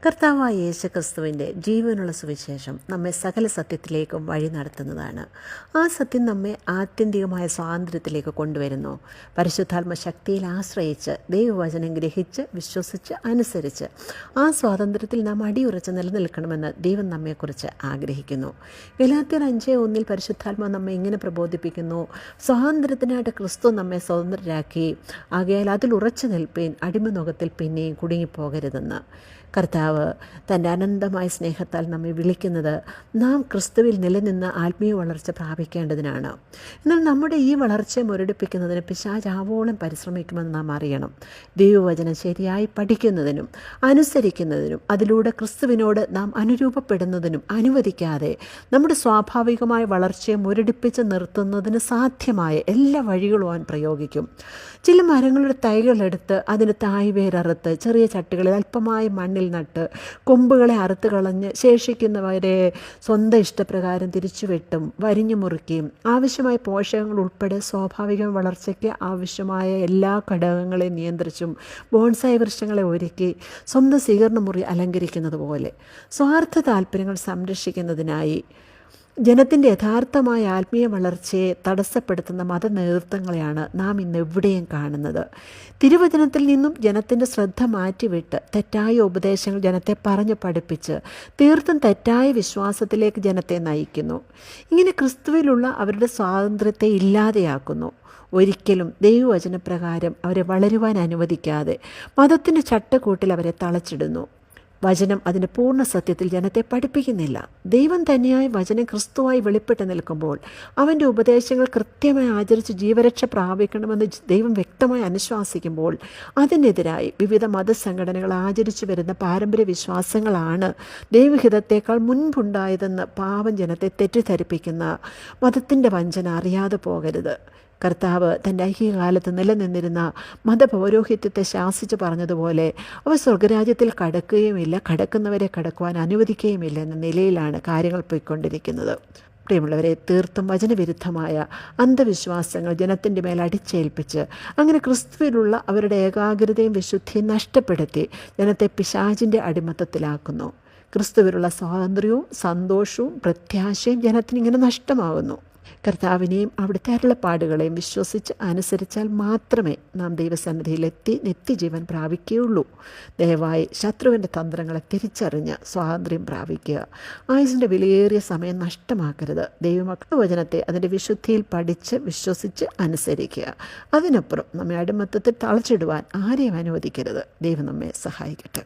കർത്താവായ യേശുക്രിസ്തുവിൻ്റെ ജീവനുള്ള സുവിശേഷം നമ്മെ സകല സത്യത്തിലേക്കും വഴി നടത്തുന്നതാണ്. ആ സത്യം നമ്മെ ആത്യന്തികമായ സ്വാതന്ത്ര്യത്തിലേക്ക് കൊണ്ടുവരുന്നു. പരിശുദ്ധാത്മ ശക്തിയിൽ ആശ്രയിച്ച് ദൈവവചനം ഗ്രഹിച്ച് വിശ്വസിച്ച് അനുസരിച്ച് ആ സ്വാതന്ത്ര്യത്തിൽ നാം അടിയുറച്ച് നിലനിൽക്കണമെന്ന് ദൈവം നമ്മെക്കുറിച്ച് ആഗ്രഹിക്കുന്നു. ഗലാത്യർ 5:1 പരിശുദ്ധാത്മ നമ്മെ ഇങ്ങനെ പ്രബോധിപ്പിക്കുന്നു: സ്വാതന്ത്ര്യത്തിനായിട്ട് ക്രിസ്തു നമ്മെ സ്വതന്ത്രരാക്കി, ആകയാൽ അതിൽ ഉറച്ചു നിൽപ്പീൻ, അടിമനുഖത്തിൽ പിന്നെയും കുടുങ്ങിപ്പോകരുതെന്ന്. കർത്താവ് തൻ്റെ അനന്തമായ സ്നേഹത്താൽ നമ്മെ വിളിക്കുന്നത് നാം ക്രിസ്തുവിൽ നിലനിന്ന് ആത്മീയ വളർച്ച പ്രാപിക്കേണ്ടതിനാണ്. എന്നാൽ നമ്മുടെ ഈ വളർച്ചയെ മുരടിപ്പിക്കുന്നതിന് പിശാച് ആവോളം പരിശ്രമിക്കുമെന്ന് നാം അറിയണം. ദൈവവചനം ശരിയായി പഠിക്കുന്നതിനും അനുസരിക്കുന്നതിനും അതിലൂടെ ക്രിസ്തുവിനോട് നാം അനുരൂപപ്പെടുന്നതിനും അനുവദിക്കാതെ നമ്മുടെ സ്വാഭാവികമായ വളർച്ചയെ മുരടിപ്പിച്ച് നിർത്തുന്നതിന് സാധ്യമായ എല്ലാ വഴികളും അവൻ പ്രയോഗിക്കും. ചില മരങ്ങളുടെ തൈകളെടുത്ത് അതിന് തായ്വേരറുത്ത് ചെറിയ ചട്ടുകളിൽ അല്പമായ മണ്ണിൽ നട്ട് കൊമ്പുകളെ അറുത്ത് കളഞ്ഞ് ശേഷിക്കുന്നവരെ സ്വന്തം ഇഷ്ടപ്രകാരം തിരിച്ചുവെട്ടും വരിഞ്ഞു മുറുക്കിയും ആവശ്യമായ പോഷകങ്ങൾ ഉൾപ്പെടെ സ്വാഭാവിക വളർച്ചയ്ക്ക് ആവശ്യമായ എല്ലാ ഘടകങ്ങളെയും നിയന്ത്രിച്ചും ബോൺസായി വൃക്ഷങ്ങളെ ഒരുക്കി സ്വന്തം സ്വീകരണ മുറി അലങ്കരിക്കുന്നത് പോലെ സ്വാർത്ഥ താല്പര്യങ്ങൾ സംരക്ഷിക്കുന്നതിനായി ജനത്തിൻ്റെ യഥാർത്ഥമായ ആത്മീയ വളർച്ചയെ തടസ്സപ്പെടുത്തുന്ന മതനേതൃത്വങ്ങളെയാണ് നാം ഇന്ന് എവിടെയും കാണുന്നത്. തിരുവചനത്തിൽ നിന്നും ജനത്തിൻ്റെ ശ്രദ്ധ മാറ്റിവിട്ട് തെറ്റായ ഉപദേശങ്ങൾ ജനത്തെ പറഞ്ഞ് പഠിപ്പിച്ച് തീർത്തും തെറ്റായ വിശ്വാസത്തിലേക്ക് ജനത്തെ നയിക്കുന്നു. ഇങ്ങനെ ക്രിസ്തുവിലുള്ള അവരുടെ സ്വാതന്ത്ര്യത്തെ ഇല്ലാതെയാക്കുന്നു. ഒരിക്കലും ദൈവവചനപ്രകാരം അവരെ വളരുവാൻ അനുവദിക്കാതെ മതത്തിൻ്റെ ചട്ടക്കൂട്ടിൽ അവരെ തളച്ചിടുന്നു. വചനം അതിൻ്റെ പൂർണ്ണ സത്യത്തിൽ ജനത്തെ പഠിപ്പിക്കുന്നില്ല. ദൈവം തന്നെയായി വചനം ക്രിസ്തുവായി വെളിപ്പെട്ട് നിൽക്കുമ്പോൾ അവൻ്റെ ഉപദേശങ്ങൾ കൃത്യമായി ആചരിച്ച് ജീവരക്ഷ പ്രാപിക്കണമെന്ന് ദൈവം വ്യക്തമായി അനുശാസിക്കുമ്പോൾ അതിനെതിരായി വിവിധ മതസംഘടനകൾ ആചരിച്ചു വരുന്ന പാരമ്പര്യ വിശ്വാസങ്ങളാണ് ദൈവഹിതത്തേക്കാൾ മുൻപുണ്ടായതെന്ന് പാവം ജനത്തെ തെറ്റിദ്ധരിപ്പിക്കുന്ന മതത്തിൻ്റെ വഞ്ചന അറിയാതെ പോകരുത്. കർത്താവ് തൻ്റെ ഐഹികകാലത്ത് നിലനിന്നിരുന്ന മതപൗരോഹിത്യത്തെ ശാസിച്ച് പറഞ്ഞതുപോലെ അവ സ്വർഗരാജ്യത്തിൽ കടക്കുകയുമില്ല, കടക്കുന്നവരെ കടക്കുവാൻ അനുവദിക്കുകയുമില്ല എന്ന നിലയിലാണ് കാര്യങ്ങൾ പോയിക്കൊണ്ടിരിക്കുന്നത്. പ്രിയമുള്ളവരെ, തീർത്തും വചനവിരുദ്ധമായ അന്ധവിശ്വാസങ്ങൾ ജനത്തിൻ്റെ മേൽ അടിച്ചേൽപ്പിച്ച് അങ്ങനെ ക്രിസ്തുവിലുള്ള അവരുടെ ഏകാഗ്രതയും വിശുദ്ധിയും നഷ്ടപ്പെടുത്തി ജനത്തെ പിശാചിൻ്റെ അടിമത്തത്തിലാക്കുന്നു. ക്രിസ്തുവിലുള്ള സ്വാതന്ത്ര്യവും സന്തോഷവും പ്രത്യാശയും ജനത്തിനിങ്ങനെ നഷ്ടമാകുന്നു. കർത്താവിനെയും അവിടുത്തെ അരുളപ്പാടുകളെയും വിശ്വസിച്ച് അനുസരിച്ചാൽ മാത്രമേ നാം ദൈവസന്നിധിയിലെത്തി നിത്യജീവൻ പ്രാപിക്കുകയുള്ളൂ. ദയവായി ശത്രുവിൻ്റെ തന്ത്രങ്ങളെ തിരിച്ചറിഞ്ഞ് സ്വാതന്ത്ര്യം പ്രാപിക്കുക. ആയുസിൻ്റെ വിലയേറിയ സമയം നഷ്ടമാക്കരുത്. ദൈവമക്കളുടെ വചനത്തെ അതിൻ്റെ വിശുദ്ധിയിൽ പഠിച്ച് വിശ്വസിച്ച് അനുസരിക്കുക. അതിനപ്പുറം നമ്മെ അടിമത്തത്തിൽ തളച്ചിടുവാൻ ആരെയും അനുവദിക്കരുത്. ദൈവം നമ്മെ സഹായിക്കട്ടെ.